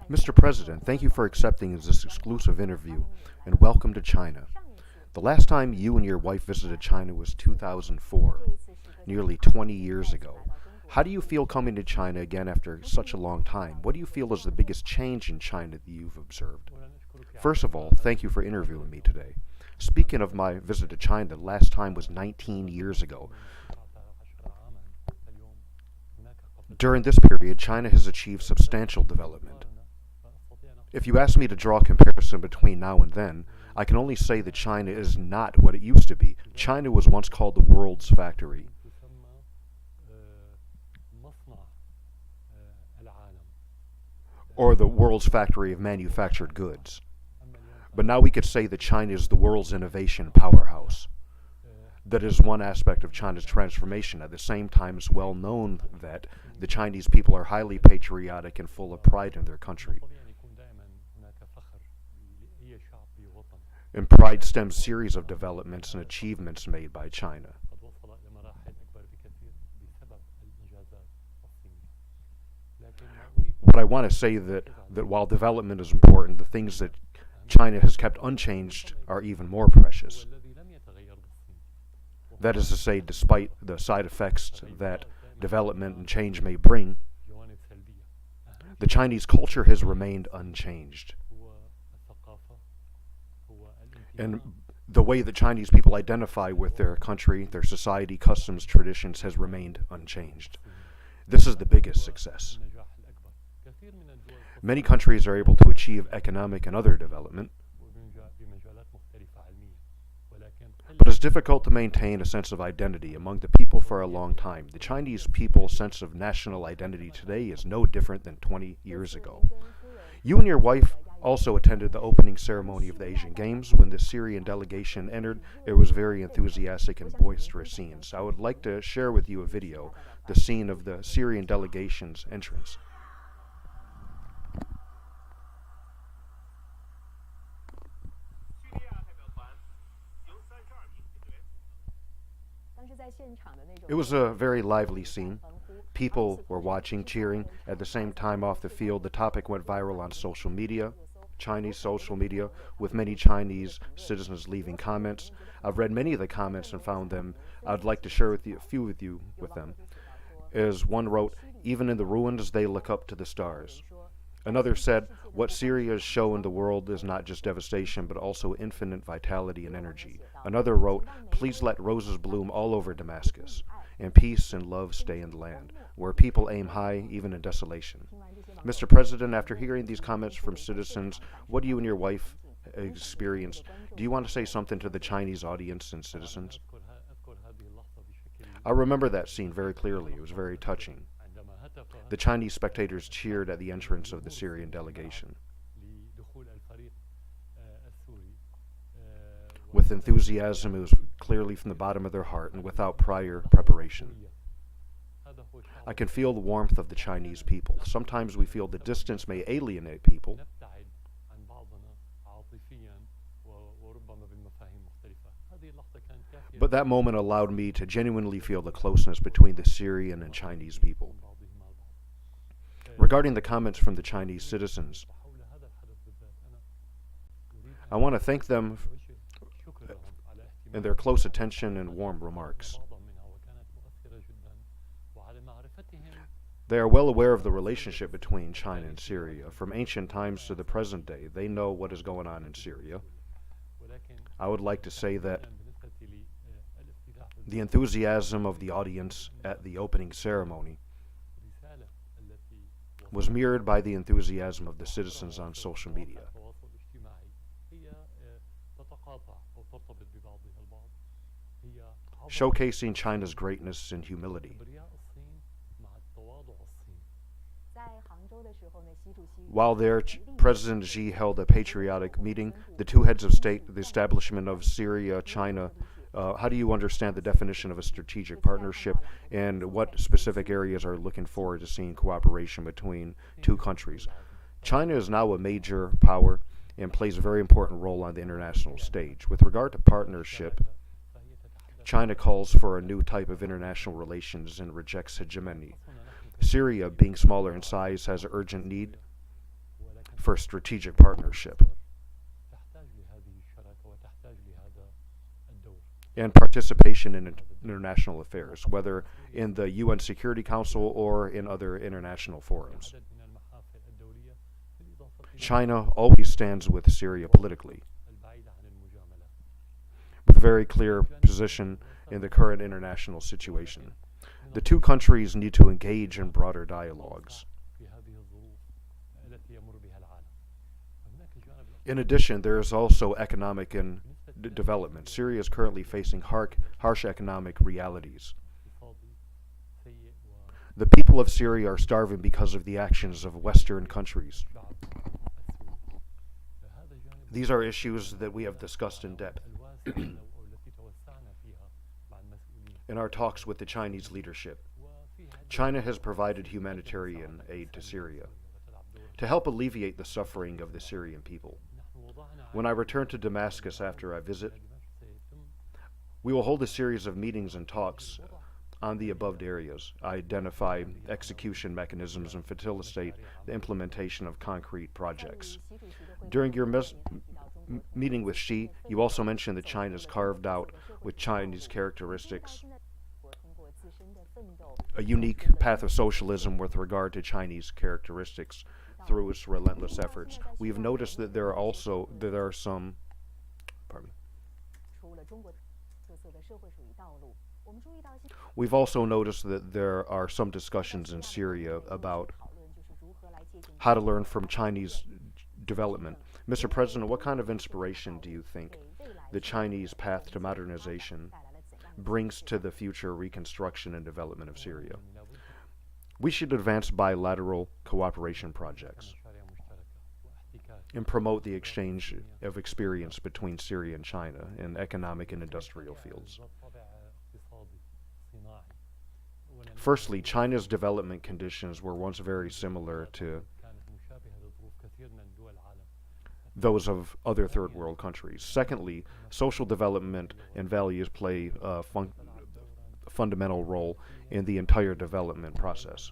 Mr. President, thank you for accepting this exclusive interview, and welcome to China. The last time you and your wife visited China was 2004, nearly 20 years ago. How do you feel coming to China again after such a long time? What do you feel is the biggest change in China that you've observed? First of all, thank you for interviewing me today. Speaking of my visit to China, the last time was 19 years ago. During this period, China has achieved substantial development. If you ask me to draw a comparison between now and then, I can only say that China is not what it used to be. China was once called the world's factory. Or the world's factory of manufactured goods. But now we could say that China is the world's innovation powerhouse. That is one aspect of China's transformation. At the same time, it's well known that the Chinese people are highly patriotic and full of pride in their country. And pride stems series of developments and achievements made by China. But I want to say that while development is important, the things that China has kept unchanged are even more precious. That is to say, despite the side effects that development and change may bring, the Chinese culture has remained unchanged. And the way that Chinese people identify with their country, their society, customs, traditions has remained unchanged. This is the biggest success. Many countries are able to achieve economic and other development, but it's difficult to maintain a sense of identity among the people for a long time. The Chinese people's sense of national identity today is no different than 20 years ago. You and your wife also attended the opening ceremony of the Asian Games. When the Syrian delegation entered, it was very enthusiastic and boisterous scenes. I would like to share with you a video, the scene of the Syrian delegation's entrance. It was a very lively scene. People were watching, cheering. At the same time, off the field, the topic went viral on social media, Chinese social media, with many Chinese citizens leaving comments. I've read many of the comments and found them. I'd like to share with you a few with them. As one wrote, "Even in the ruins, they look up to the stars." Another said, "What Syria has shown the world is not just devastation, but also infinite vitality and energy." Another wrote, "Please let roses bloom all over Damascus, and peace and love stay in the land, where people aim high, even in desolation." Mr. President, after hearing these comments from citizens, what do you and your wife experience? Do you want to say something to the Chinese audience and citizens? I remember that scene very clearly. It was very touching. The Chinese spectators cheered at the entrance of the Syrian delegation with enthusiasm. It was clearly from the bottom of their heart and without prior preparation. I can feel the warmth of the Chinese people. Sometimes we feel the distance may alienate people, but that moment allowed me to genuinely feel the closeness between the Syrian and Chinese people. Regarding the comments from the Chinese citizens, I want to thank them and their close attention and warm remarks. They are well aware of the relationship between China and Syria. From ancient times to the present day, they know what is going on in Syria. I would like to say that the enthusiasm of the audience at the opening ceremony was mirrored by the enthusiasm of the citizens on social media. Showcasing China's greatness and humility. While there, President Xi held a patriotic meeting. The two heads of state, the establishment of Syria, China, how do you understand the definition of a strategic partnership, and what specific areas are looking forward to seeing cooperation between two countries? China is now a major power and plays a very important role on the international stage. With regard to partnership, China calls for a new type of international relations and rejects hegemony. Syria, being smaller in size, has an urgent need for strategic partnership and participation in international affairs, whether in the UN Security Council or in other international forums. China always stands with Syria politically, with a very clear position in the current international situation. The two countries need to engage in broader dialogues. In addition, there is also economic and development. Syria is currently facing harsh economic realities. The people of Syria are starving because of the actions of Western countries. These are issues that we have discussed in depth in our talks with the Chinese leadership. China has provided humanitarian aid to Syria to help alleviate the suffering of the Syrian people. When I return to Damascus after I visit, we will hold a series of meetings and talks on the above areas, identify execution mechanisms, and facilitate the implementation of concrete projects. During your meeting with Xi, you also mentioned that China is carved out with Chinese characteristics, a unique path of socialism with regard to Chinese characteristics through its relentless efforts. We have noticed that there are some We've also noticed that there are some discussions in Syria about how to learn from Chinese development. Mr. President, what kind of inspiration do you think the Chinese path to modernization brings to the future reconstruction and development of Syria? We should advance bilateral cooperation projects and promote the exchange of experience between Syria and China in economic and industrial fields. Firstly, China's development conditions were once very similar to those of other third world countries. Secondly, social development and values play a fundamental role in the entire development process.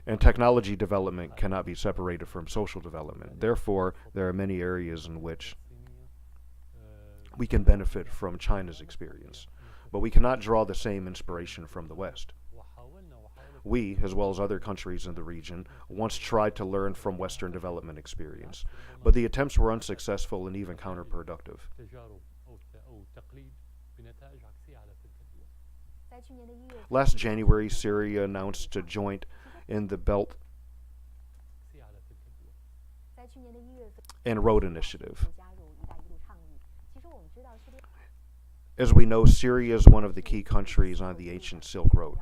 And technology development cannot be separated from social development. Therefore, there are many areas in which we can benefit from China's experience, but we cannot draw the same inspiration from the West. We, as well as other countries in the region, once tried to learn from Western development experience, but the attempts were unsuccessful and even counterproductive. Last January, Syria announced a joint in the Belt and Road Initiative. As we know, Syria is one of the key countries on the ancient Silk Road.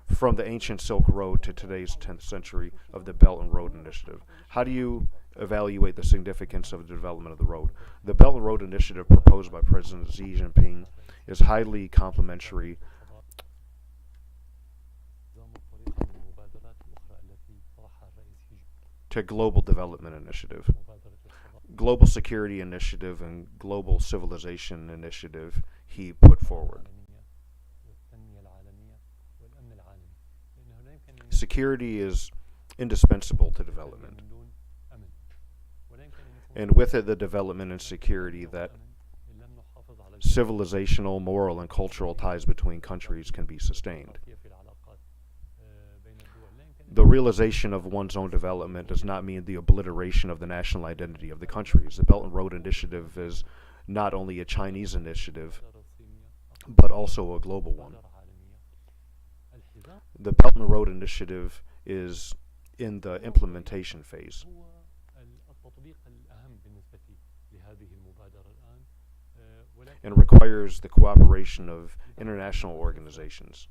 From the ancient Silk Road to today's 10th century of the Belt and Road Initiative, how do you evaluate the significance of the development of the road? The Belt and Road Initiative proposed by President Xi Jinping is highly complementary to Global Development Initiative, Global Security Initiative, and Global Civilization Initiative he put forward. Security is indispensable to development, and with it the development and security that civilizational, moral, and cultural ties between countries can be sustained. The realization of one's own development does not mean the obliteration of the national identity of the countries. The Belt and Road Initiative is not only a Chinese initiative, but also a global one. The Belt and Road Initiative is in the implementation phase. And requires the cooperation of international organizations.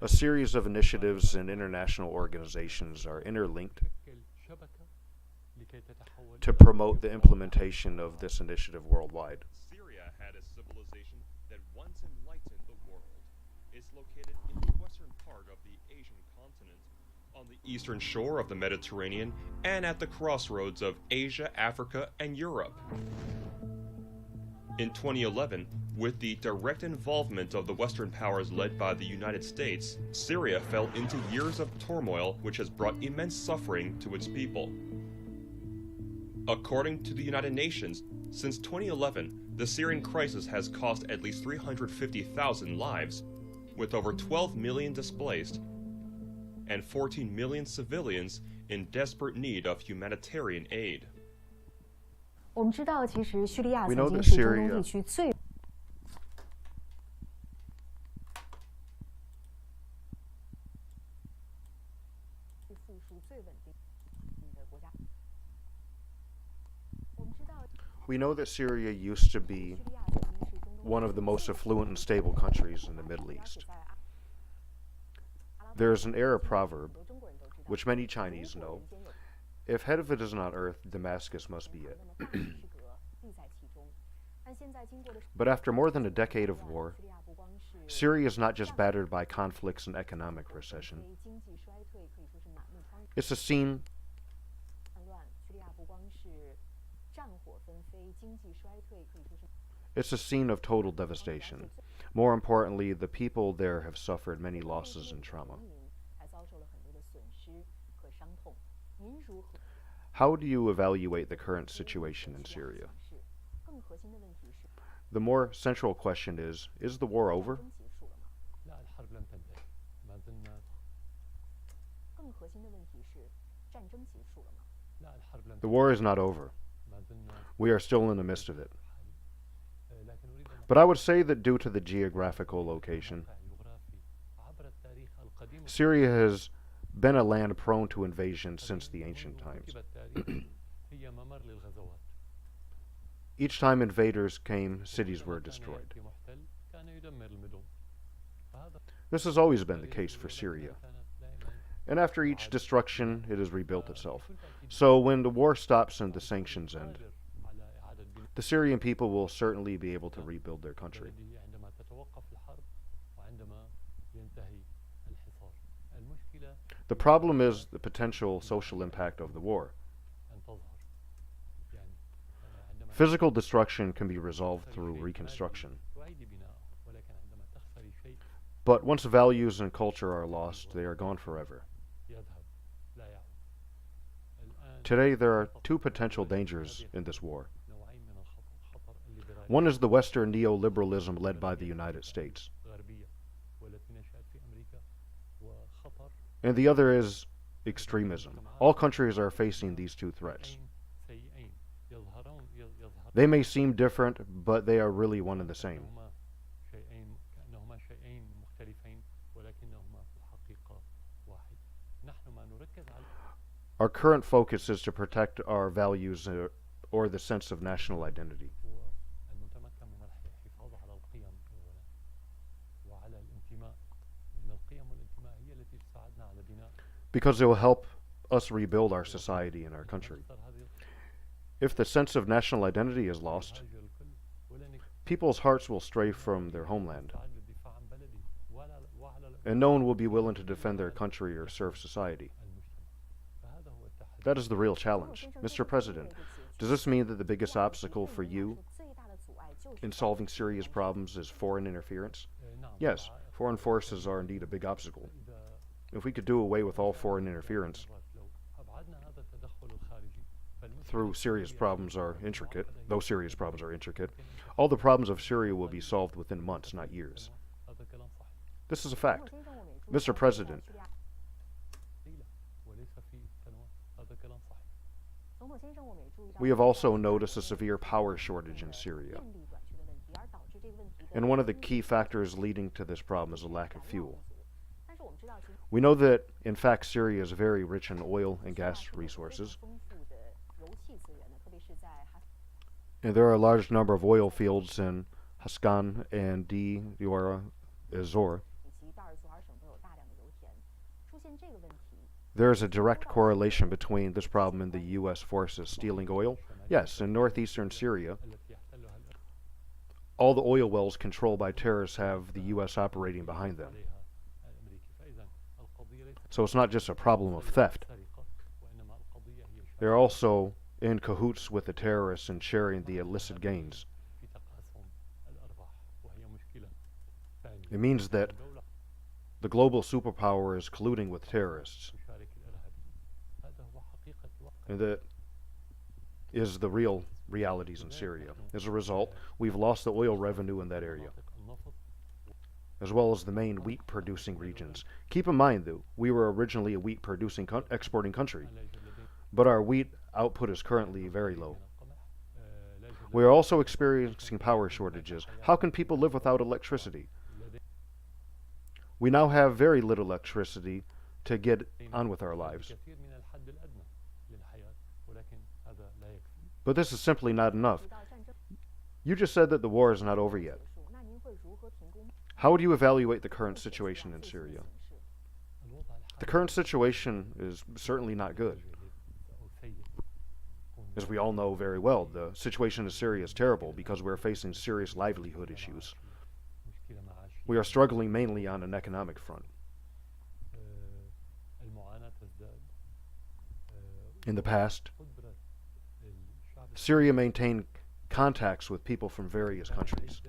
A series of initiatives and international organizations are interlinked to promote the implementation of this initiative worldwide. Syria had a civilization that once enlightened the world. It's located in the western part of the Asian continent, on the eastern shore of the Mediterranean, and at the crossroads of Asia, Africa, and Europe. In 2011, with the direct involvement of the Western powers led by the United States, Syria fell into years of turmoil which has brought immense suffering to its people. According to the United Nations, since 2011, the Syrian crisis has cost at least 350,000 lives, with over 12 million displaced and 14 million civilians in desperate need of humanitarian aid. We know that Syria We know that Syria used to be one of the most affluent and stable countries in the Middle East. There is an Arab proverb, which many Chinese know: if head of it is not earth, Damascus must be it. But after more than a decade of war, Syria is not just battered by conflicts and economic recession. It's a scene of total devastation. More importantly, the people there have suffered many losses and trauma. How do you evaluate the current situation in Syria? The more central question is the war over? The war is not over. We are still in the midst of it. But I would say that due to the geographical location, Syria has been a land prone to invasion since the ancient times. Each time invaders came, cities were destroyed. This has always been the case for Syria. And after each destruction, it has rebuilt itself. So when the war stops and the sanctions end, the Syrian people will certainly be able to rebuild their country. The problem is the potential social impact of the war. Physical destruction can be resolved through reconstruction. But once values and culture are lost, they are gone forever. Today, there are two potential dangers in this war. One is the Western neoliberalism led by the United States. And the other is extremism. All countries are facing these two threats. They may seem different, but they are really one and the same. Our current focus is to protect our values or the sense of national identity. Because it will help us rebuild our society and our country. If the sense of national identity is lost, people's hearts will stray from their homeland, and no one will be willing to defend their country or serve society. That is the real challenge. Mr. President, does this mean that the biggest obstacle for you in solving Syria's problems is foreign interference? Yes, foreign forces are indeed a big obstacle. If we could do away with all foreign interference, though Syria's problems are intricate, all the problems of Syria will be solved within months, not years. This is a fact. Mr. President, we have also noticed a severe power shortage in Syria. And one of the key factors leading to this problem is a lack of fuel. We know that, in fact, Syria is very rich in oil and gas resources. And there are a large number of oil fields in Haskan and Deir ez-Zor. There is a direct correlation between this problem and the U.S. forces stealing oil. Yes, in northeastern Syria, all the oil wells controlled by terrorists have the U.S. operating behind them. So it's not just a problem of theft. They're also in cahoots with the terrorists and sharing the illicit gains. It means that the global superpower is colluding with terrorists, and that is the real realities in Syria. As a result, we've lost the oil revenue in that area, as well as the main wheat-producing regions. Keep in mind, though, we were originally a wheat-producing, exporting country, but our wheat output is currently very low. We are also experiencing power shortages. How can people live without electricity? We now have very little electricity to get on with our lives. But this is simply not enough. You just said that the war is not over yet. How would you evaluate the current situation in Syria? The current situation is certainly not good. As we all know very well, the situation in Syria is terrible because we're facing serious livelihood issues. We are struggling mainly on an economic front. In the past, Syria maintained contacts with people from various countries,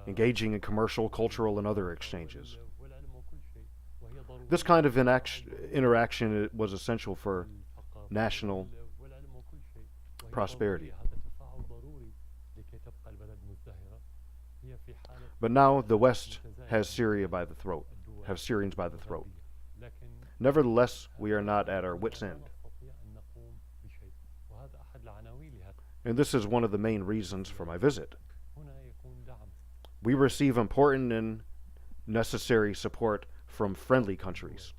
engaging in commercial, cultural, and other exchanges. This kind of interaction was essential for national prosperity. But now the West has Syria by the throat, have Syrians by the throat. Nevertheless, we are not at our wits' end. And this is one of the main reasons for my visit. We receive important and necessary support from friendly countries.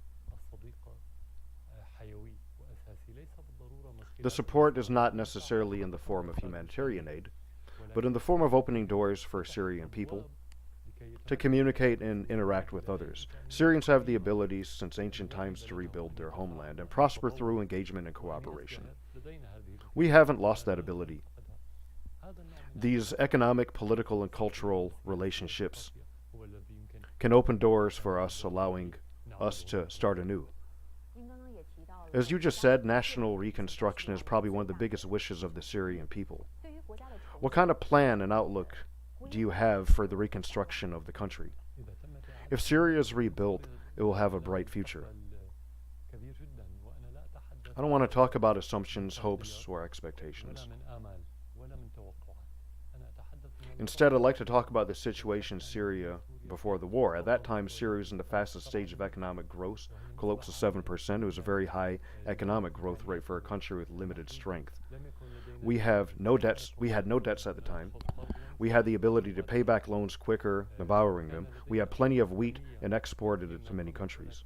The support is not necessarily in the form of humanitarian aid, but in the form of opening doors for Syrian people to communicate and interact with others. Syrians have the ability since ancient times to rebuild their homeland and prosper through engagement and cooperation. We haven't lost that ability. These economic, political, and cultural relationships can open doors for us, allowing us to start anew. As you just said, national reconstruction is probably one of the biggest wishes of the Syrian people. What kind of plan and outlook do you have for the reconstruction of the country? If Syria is rebuilt, it will have a bright future. I don't want to talk about assumptions, hopes, or expectations. Instead, I'd like to talk about the situation in Syria before the war. At that time, Syria was in the fastest stage of economic growth, close to 7%. It was a very high economic growth rate for a country with limited strength. We had no debts at the time. We had the ability to pay back loans quicker than borrowing them. We had plenty of wheat and exported it to many countries.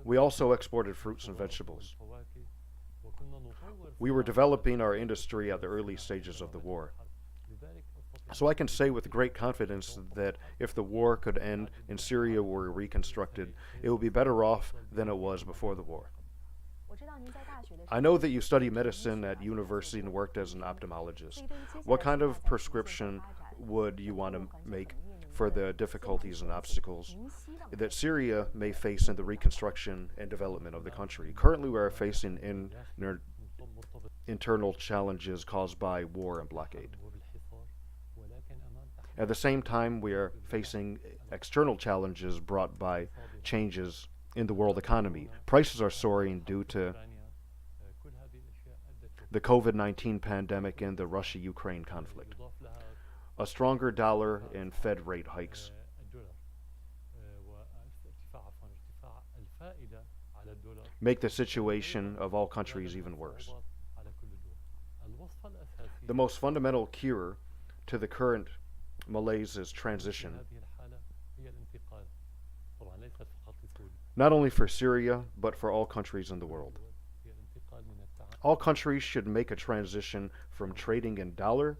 We also exported fruits and vegetables. We were developing our industry at the early stages of the war. So I can say with great confidence that if the war could end and Syria were reconstructed, it would be better off than it was before the war. I know that you study medicine at university and worked as an ophthalmologist. What kind of prescription would you want to make for the difficulties and obstacles that Syria may face in the reconstruction and development of the country? Currently, we are facing internal challenges caused by war and blockade. At the same time, we are facing external challenges brought by changes in the world economy. Prices are soaring due to the COVID-19 pandemic and the Russia-Ukraine conflict. A stronger dollar and Fed rate hikes. Make the situation of all countries even worse. The most fundamental cure to the current malaise is transition, not only for Syria, but for all countries in the world. All countries should make a transition from trading in dollar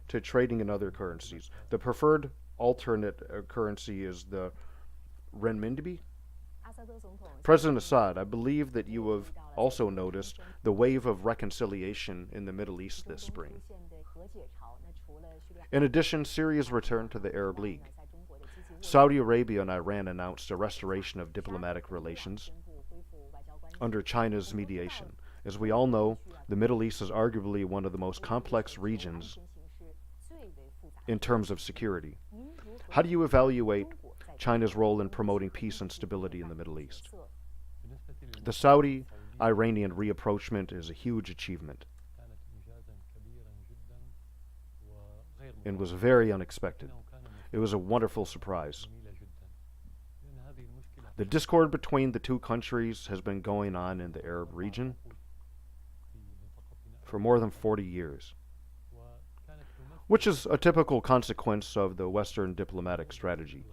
to trading in other currencies. The preferred alternate currency is the renminbi. President Assad, I believe that you have also noticed the wave of reconciliation in the Middle East this spring. In addition, Syria's return to the Arab League. Saudi Arabia and Iran announced a restoration of diplomatic relations under China's mediation. As we all know, the Middle East is arguably one of the most complex regions in terms of security. How do you evaluate China's role in promoting peace and stability in the Middle East? The Saudi-Iranian rapprochement is a huge achievement and was very unexpected. It was a wonderful surprise. The discord between the two countries has been going on in the Arab region for more than 40 years, which is a typical consequence of the Western diplomatic strategy,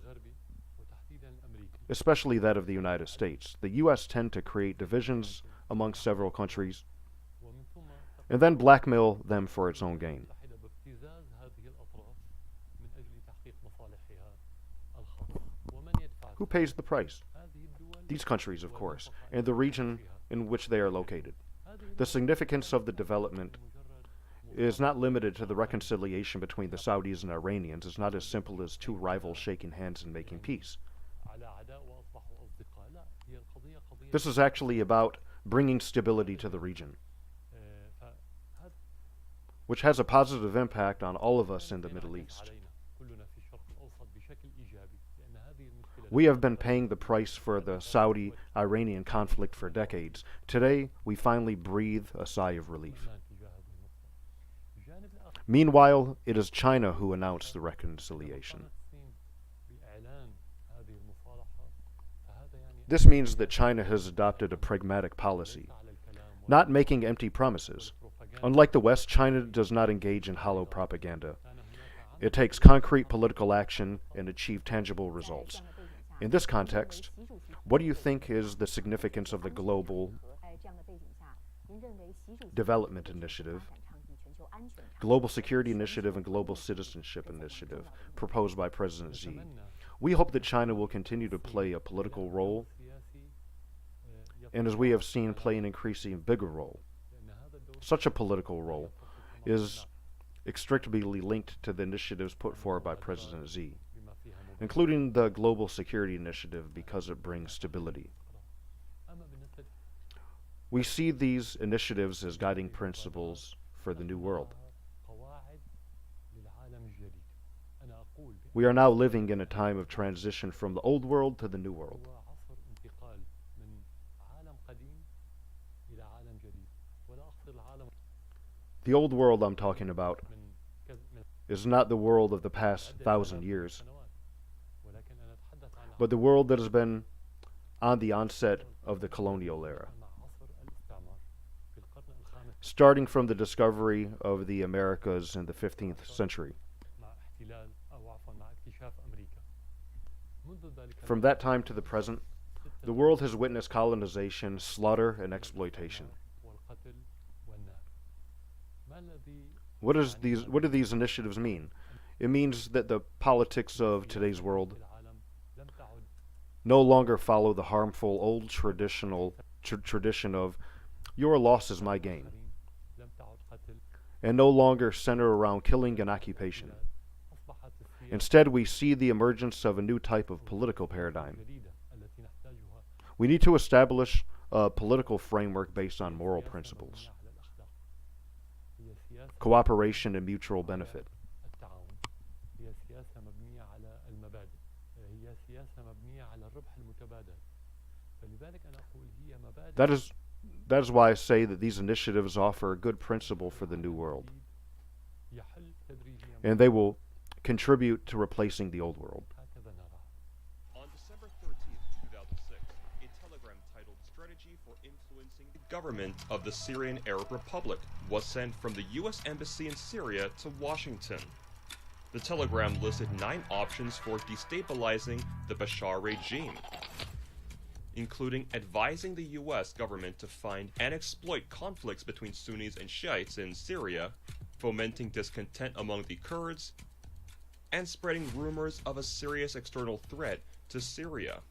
especially that of the United States. The U.S. tend to create divisions among several countries and then blackmail them for its own gain. Who pays the price? These countries, of course, and the region in which they are located. The significance of the development is not limited to the reconciliation between the Saudis and Iranians. It's not as simple as two rivals shaking hands and making peace. This is actually about bringing stability to the region, which has a positive impact on all of us in the Middle East. We have been paying the price for the Saudi-Iranian conflict for decades. Today, we finally breathe a sigh of relief. Meanwhile, it is China who announced the reconciliation. This means that China has adopted a pragmatic policy, not making empty promises. Unlike the West, China does not engage in hollow propaganda. It takes concrete political action and achieves tangible results. In this context, what do you think is the significance of the Global Development Initiative, Global Security Initiative, and Global Citizenship Initiative proposed by President Xi? We hope that China will continue to play a political role, and as we have seen, play an increasingly bigger role. Such a political role is inextricably linked to the initiatives put forward by President Xi, including the Global Security Initiative, because it brings stability. We see these initiatives as guiding principles for the new world. We are now living in a time of transition from the old world to the new world. The old world I'm talking about is not the world of the past 1,000 years, but the world that has been on the onset of the colonial era, starting from the discovery of the Americas in the 15th century. From that time to the present, the world has witnessed colonization, slaughter, and exploitation. What do these initiatives mean? It means that the politics of today's world no longer follow the harmful old tradition of your loss is my gain, and no longer center around killing and occupation. Instead, we see the emergence of a new type of political paradigm. We need to establish a political framework based on moral principles, cooperation and mutual benefit. That is why I say that these initiatives offer a good principle for the new world, and they will contribute to replacing the old world. On December 13th, 2006, a telegram titled Strategy for Influencing the Government of the Syrian Arab Republic was sent from the U.S. Embassy in Syria to Washington. The telegram listed 9 options for destabilizing the Bashar regime, including advising the U.S. government to find and exploit conflicts between Sunnis and Shiites in Syria, fomenting discontent among the Kurds, and spreading rumors of a serious external threat to Syria.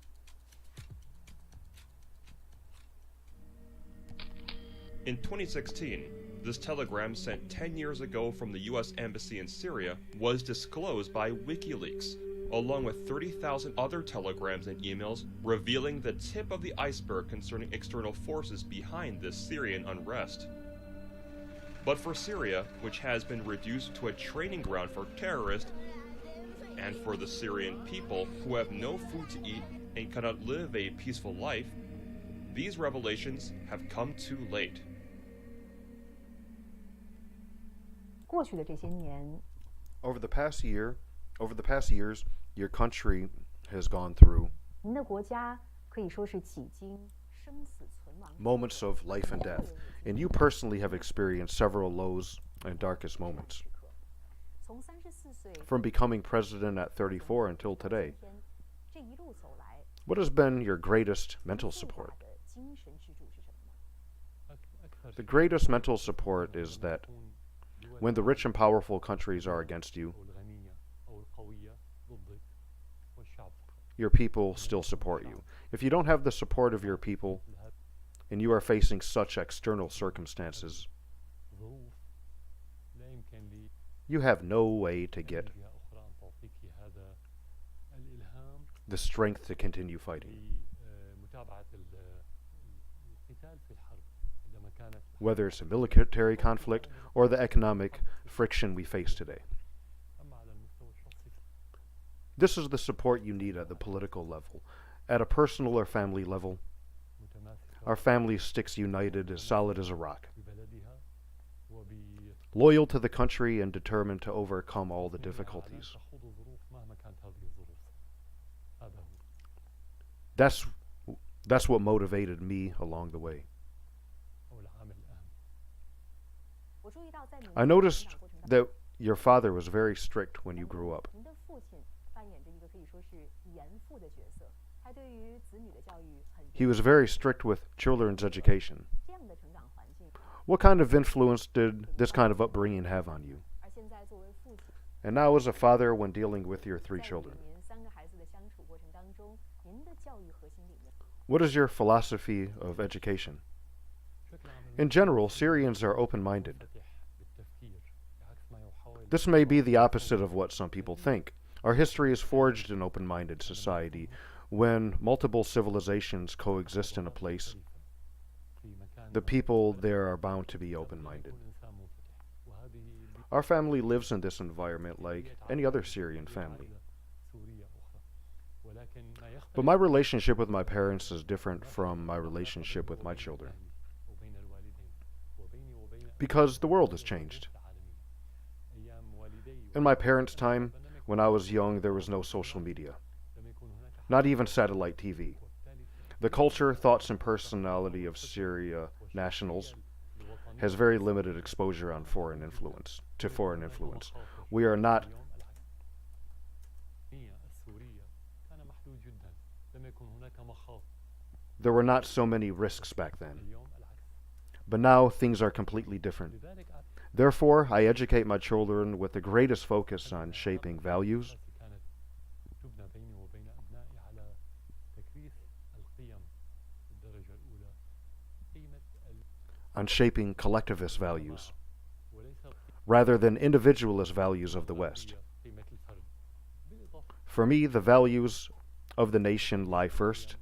In 2016, this telegram sent 10 years ago from the U.S. Embassy in Syria was disclosed by WikiLeaks, along with 30,000 other telegrams and emails revealing the tip of the iceberg concerning external forces behind this Syrian unrest. But for Syria, which has been reduced to a training ground for terrorists, and for the Syrian people who have no food to eat and cannot live a peaceful life, these revelations have come too late. 过去的这些年， Over the past years, your country has gone through 您的国家可以说是几经生死存亡。 moments of life and death, and you personally have experienced several lows and darkest moments. 从34岁 From becoming president at 34 until today, 这一路走来， what has been your greatest mental 最大 support? 的精神支柱是什么呢？ The greatest mental support is that when the rich and powerful countries are against you, your people still support you. If you don't have the support of your people, and you are facing such external circumstances, you have no way to get the strength to continue fighting. Whether it's a military conflict or the economic friction we face today. This is the support you need at the political level. At a personal or family level, our family sticks united, as solid as a rock. Loyal to the country and determined to overcome all the difficulties. That's what motivated me along the way. I noticed that your father was very strict when you grew up. 您的父亲扮演着一个可以说是严父的角色，他对于子女的教育很 He was very strict with children's education. 这样的成长环境。 What kind of influence did this kind of upbringing have on you? 而现在作为父亲， And now as a father, when dealing with your 3 在与 children, 您3个孩子的相处过程当中，您的教育核心理念。 what is your philosophy of education? In general, Syrians are open-minded. This may be the opposite of what some people think. Our history is forged in open-minded society. When multiple civilizations coexist in a place, the people there are bound to be open-minded. Our family lives in this environment like any other Syrian family. But my relationship with my parents is different from my relationship with my children. Because the world has changed. In my parents' time, when I was young, there was no social media. Not even satellite TV. The culture, thoughts, and personality of Syria nationals has very limited exposure on foreign influence. We are not There were not so many risks back then. But now things are completely different. Therefore, I educate my children with the greatest focus on shaping values, on shaping collectivist values, rather than individualist values of the West. For me, the values of the nation lie first.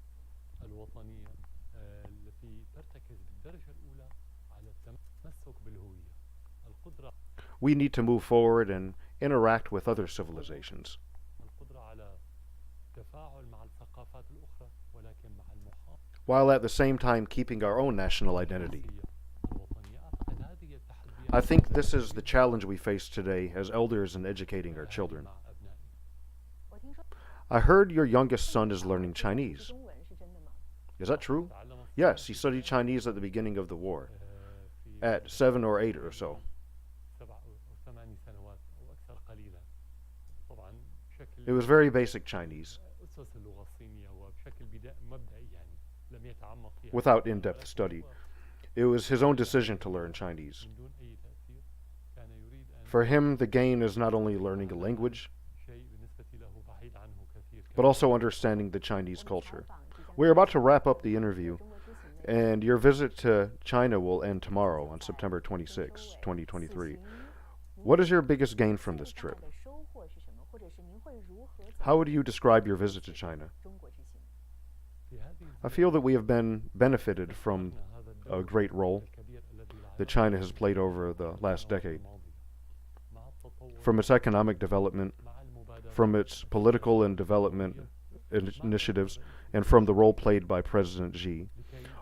We need to move forward and interact with other civilizations. While at the same time keeping our own national identity. I think this is the challenge we face today as elders in educating our children. I heard your youngest son is learning Chinese. Is that true? Yes, he studied Chinese at the beginning of the war, at 7 or 8 or so. It was very basic Chinese, without in-depth study. It was his own decision to learn Chinese. For him, the gain is not only learning a language, but also understanding the Chinese culture. We're about to wrap up the interview, and your visit to China will end tomorrow on September 26, 2023. What is your biggest gain from this trip? 会如何 How would you describe your visit to China? 中国之行？ I feel that we have been benefited from a great role that China has played over the last decade. From its economic development, from its political and development initiatives, and from the role played by President Xi.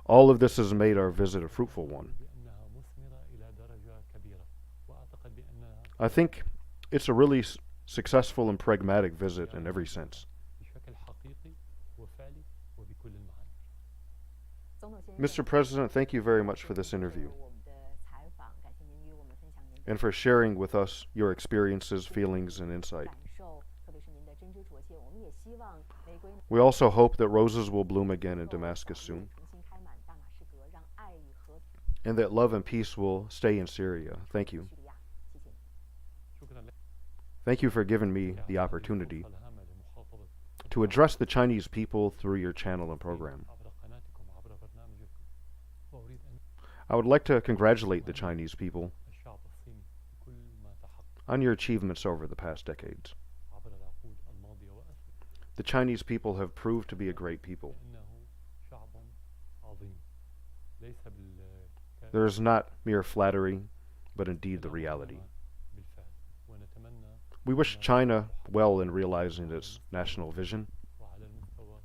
All of this has made our visit a fruitful one. I think it's a really successful and pragmatic visit in every sense. Mr. President, thank you very much for this interview 我们的采访，感谢您与我们分享您的 and for sharing with us your experiences, feelings, and insight. 感受，特别是您的真知灼切。我们也希望玫瑰 We also hope that roses will bloom again in Damascus soon, 重新开满大马士革，让爱与和平 and that love and peace will stay in Syria. Thank you. 叙利亚。谢谢您。 Thank you for giving me the opportunity to address the Chinese people through your channel and program. I would like to congratulate the Chinese people on your achievements over the past decades. The Chinese people have proved to be a great people. There is not mere flattery, but indeed the reality. We wish China well in realizing its national vision,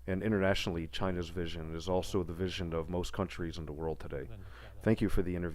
and internationally, China's vision is also the vision of most countries in the world today. Thank you for the interview.